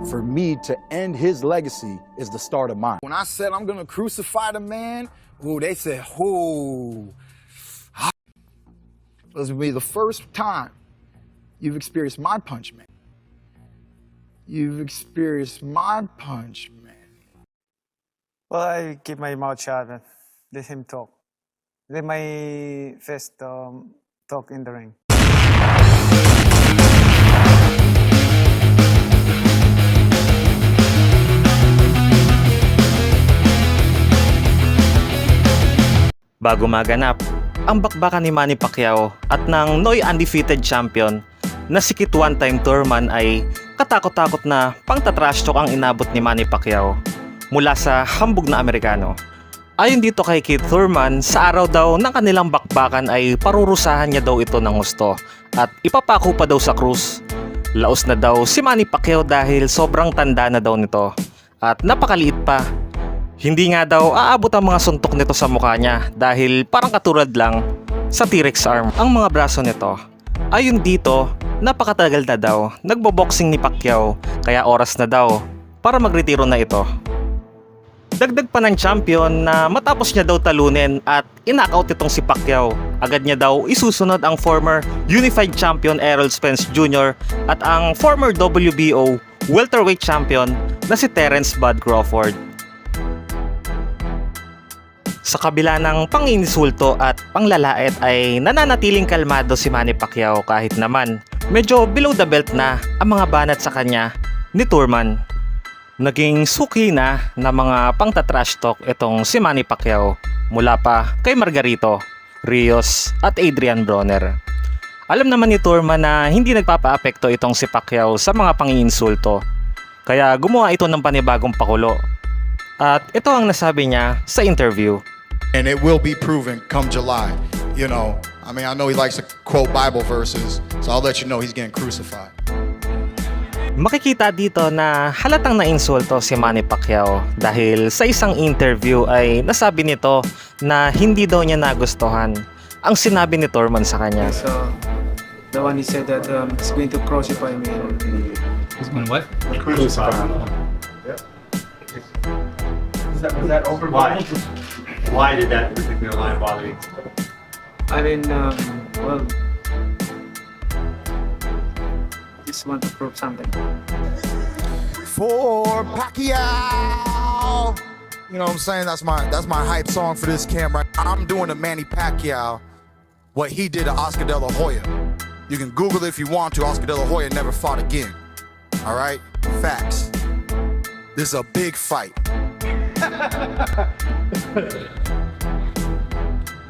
For me to end his legacy is the start of mine. When I said I'm gonna crucify the man, ooh, they said, ooh. This will be the first time you've experienced my punch, man. You've experienced my punch, man. Well, I keep my mouth shut and let him talk. Let my fist talk in the ring. Bago maganap ang bakbakan ni Manny Pacquiao at ng Noy undefeated champion na si Kit one-time tourman ay katakot-takot na pangtatrash talk ang inabot ni Manny Pacquiao mula sa hambog na Amerikano. Ayon dito kay Keith Thurman, sa araw daw ng kanilang bakbakan ay parurusahan niya daw ito ng husto at ipapako pa daw sa krus. Laos na daw si Manny Pacquiao dahil sobrang tanda na daw nito at napakaliit pa. Hindi nga daw aabot ang mga suntok nito sa mukha niya dahil parang katulad lang sa T-Rex arm ang mga braso nito. Ayon dito, napakatagal na daw nagboboxing ni Pacquiao kaya oras na daw para magretiro na ito. Dagdag pa ng champion na matapos niya daw talunin at in-knockout itong si Pacquiao, agad niya daw isusunod ang former Unified Champion Errol Spence Jr. at ang former WBO welterweight champion na si Terence Bud Crawford. Sa kabila ng panginsulto at panglalait ay nananatiling kalmado si Manny Pacquiao kahit naman medyo below the belt na ang mga banat sa kanya ni Thurman. Naging suki na mga pangtatrash talk itong si Manny Pacquiao mula pa kay Margarito, Rios at Adrian Broner. Alam naman ni Thurman na hindi nagpapa-apekto itong si Pacquiao sa mga panginsulto kaya gumawa ito ng panibagong pakulo. At ito ang nasabi niya sa interview. And it will be proven come July. You know, I mean, I know he likes to quote Bible verses, so I'll let you know he's getting crucified. Makikita dito na halatang nainsulto si Manny Pacquiao dahil sa isang interview ay nasabi nito na hindi daw niya nagustuhan ang sinabi ni Thurman sa kanya. So, the one he said that he's going to crucify me. He's going what? Crucify. Yeah. Was that over? Why did that particular line bother you? I mean, well, just want to prove something. For Pacquiao. You know what I'm saying? That's my hype song for this camp right now. I'm doing a Manny Pacquiao, what he did to Oscar De La Hoya. You can Google it if you want to. Oscar De La Hoya never fought again. All right? Facts. This is a big fight.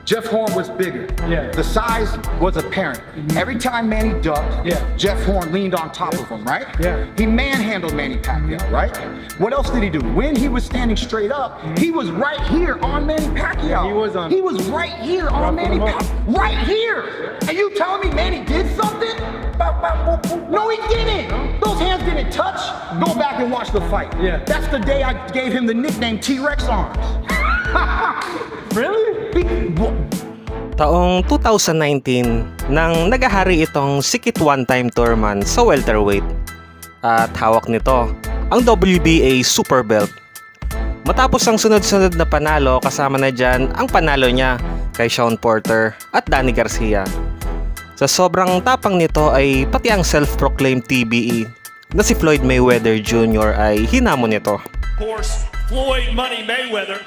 Jeff Horn was bigger. Yeah. The size was apparent. Every time Manny ducked, Yeah. Jeff Horn leaned on top of him, right? Yeah. He manhandled Manny Pacquiao, right? What else did he do? When he was standing straight up, he was right here on Manny Pacquiao. He was on- He was right here on Manny Pacquiao. Right here! And you telling me Manny did something? No, he didn't! Those hands didn't touch. Go back and watch the fight. Yeah. That's the day I gave him the nickname T-Rex Arms. Really? Taong 2019 nang nagahari itong si Kit one-time tourman sa welterweight at hawak nito ang WBA Super Belt. Matapos ang sunod-sunod na panalo kasama na dyan ang panalo niya kay Shawn Porter at Danny Garcia. Sa sobrang tapang nito ay pati ang self-proclaimed TBE na si Floyd Mayweather Jr. ay hinamon nito. Of course, Floyd Money Mayweather.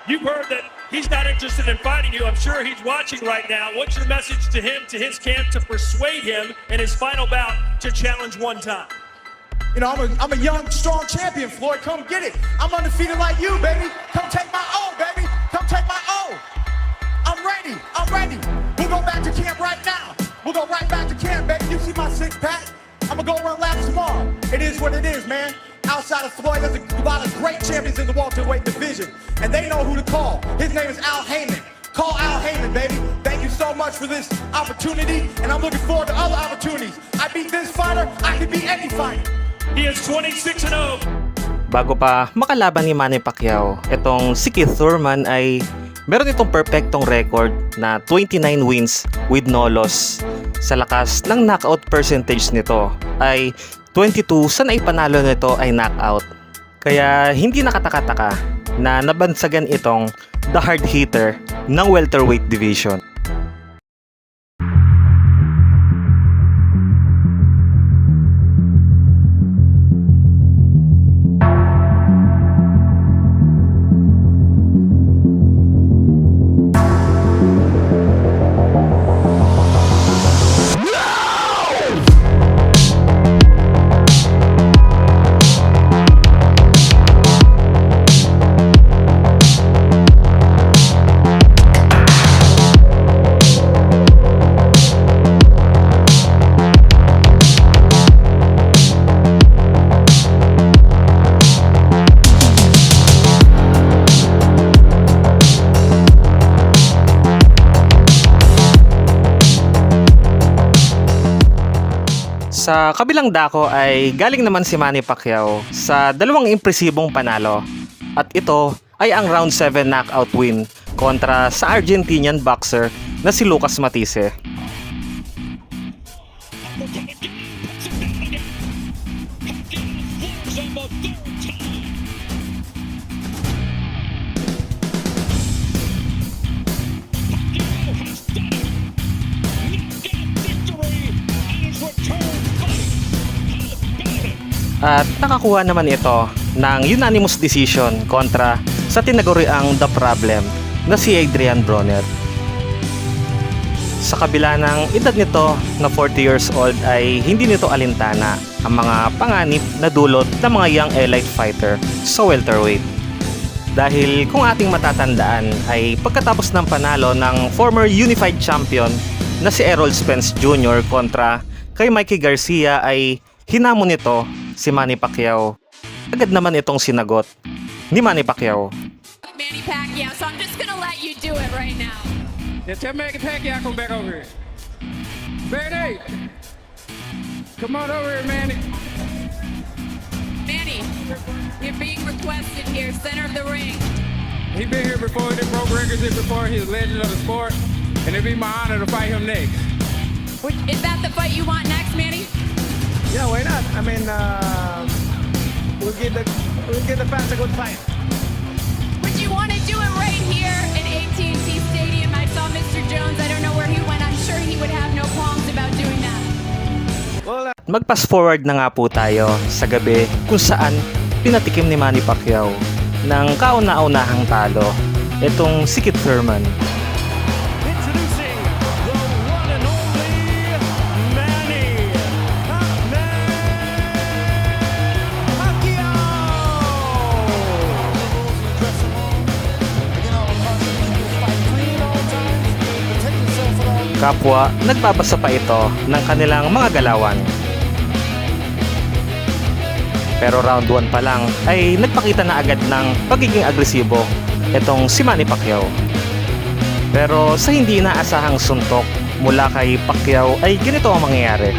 You've heard that he's not interested in fighting you. I'm sure he's watching right now. What's your message to him, to his camp, to persuade him in his final bout to challenge one time? You know, I'm a young, strong champion, Floyd. Come get it. I'm undefeated like you, baby. Come take my O, baby. Come take my O. I'm ready. I'm ready. We'll go back to camp right now. We'll go right back to camp, baby. You see my six-pack? I'm going to go run laps tomorrow. It is what it is, man. Outside of Floyd, there's a lot of great champions in the welterweight division, and they know who to call. His name is Al Heyman. Call Al Heyman, baby. Thank you so much for this opportunity, and I'm looking forward to other opportunities. I beat this fighter, I can beat any fighter. He is 26-0. Bago pa makalaban ni Manny Pacquiao, itong si Keith Thurman ay meron itong perfectong record na 29 wins with no loss. Sa lakas ng knockout percentage nito ay 22 sa naipanalo nito ay knockout. Kaya hindi nakataka-taka na nabansagan itong the hard hitter ng welterweight division. Sa kabilang dako ay galing naman si Manny Pacquiao sa dalawang impresibong panalo. At ito ay ang round 7 knockout win kontra sa Argentinian boxer na si Lucas Matthysse. At nakakuha naman ito ng unanimous decision kontra sa tinaguriang The Problem na si Adrian Broner. Sa kabila ng edad nito na 40 years old ay hindi nito alintana ang mga panganib na dulot ng mga young elite fighter sa welterweight. Dahil kung ating matatandaan ay pagkatapos ng panalo ng former unified champion na si Errol Spence Jr. kontra kay Mikey Garcia ay hinamon nito si Manny Pacquiao. Agad naman itong sinagot ni Manny Pacquiao. Manny Pacquiao, so I'm just gonna let you do it right now. Yeah, tell Manny Pacquiao come back over here. Manny! Come on over here, Manny. Manny, you're being requested here, center of the ring. He been here before, he done broke records here before, he's a legend of the sport, and it'd be my honor to fight him next. Is that the fight you want next, Manny? Yeah, why not? I mean, we'll give the fans a good fight. Would you want to do it right here in AT&T Stadium? I saw Mr. Jones. I don't know where he went. I'm sure he would have no qualms about doing that. Mag-fast forward na nga po tayo sa gabi kung saan pinatikim ni Manny Pacquiao ng kauna-unahang talo itong si Keith Thurman. Introducing the one and only Manny Kapwa nagbabasa pa ito ng kanilang mga galawan. Pero round 1 pa lang ay nagpakita na agad ng pagiging agresibo itong si Manny Pacquiao. Pero sa hindi inaasahang suntok mula kay Pacquiao ay ganito ang mangyayari.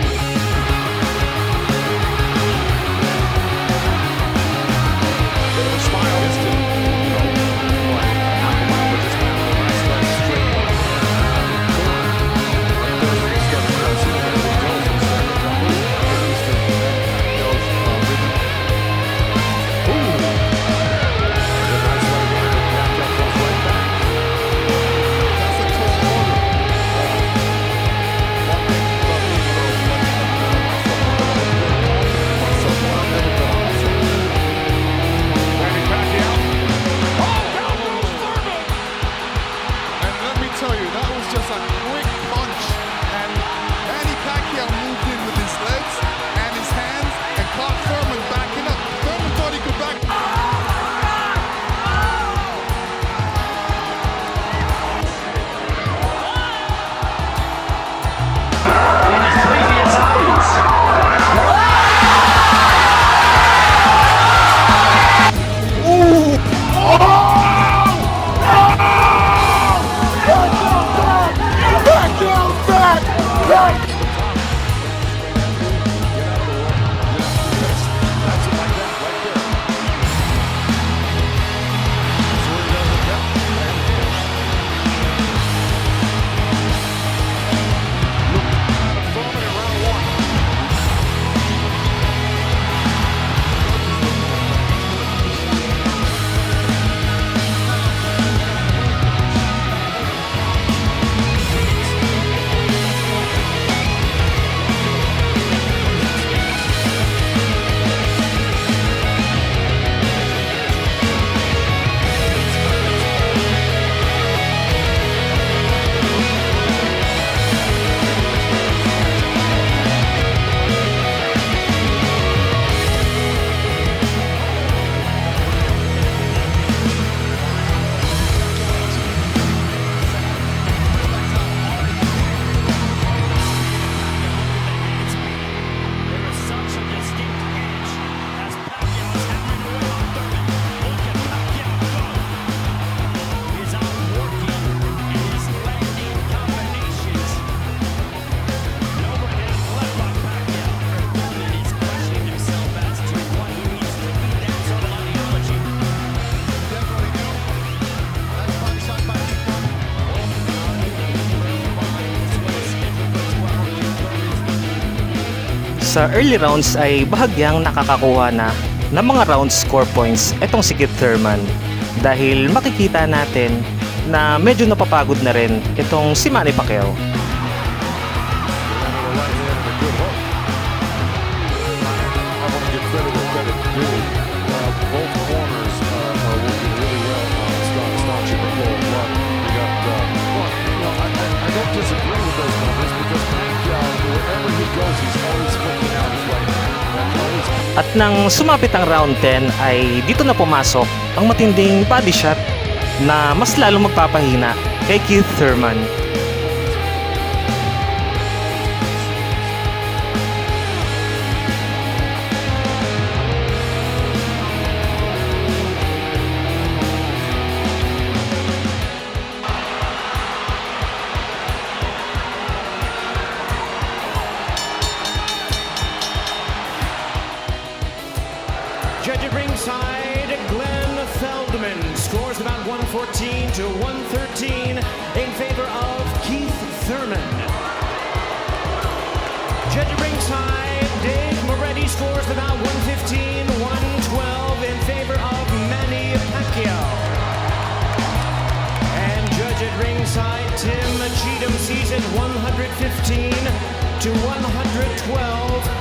sa early rounds ay bahagyang nakakakuha na ng mga round score points itong si Keith Thurman dahil makikita natin na medyo napapagod na rin itong si Manny Pacquiao. At nang sumapit ang round 10 ay dito na pumasok ang matinding body shot na mas lalong magpapahina kay Keith Thurman. Judge at ringside, Glenn Feldman scores about 114 to 113 in favor of Keith Thurman. Judge at ringside, Dave Moretti scores about 115, 112 in favor of Manny Pacquiao. And judge at ringside, Tim Cheatham sees it 115 to 112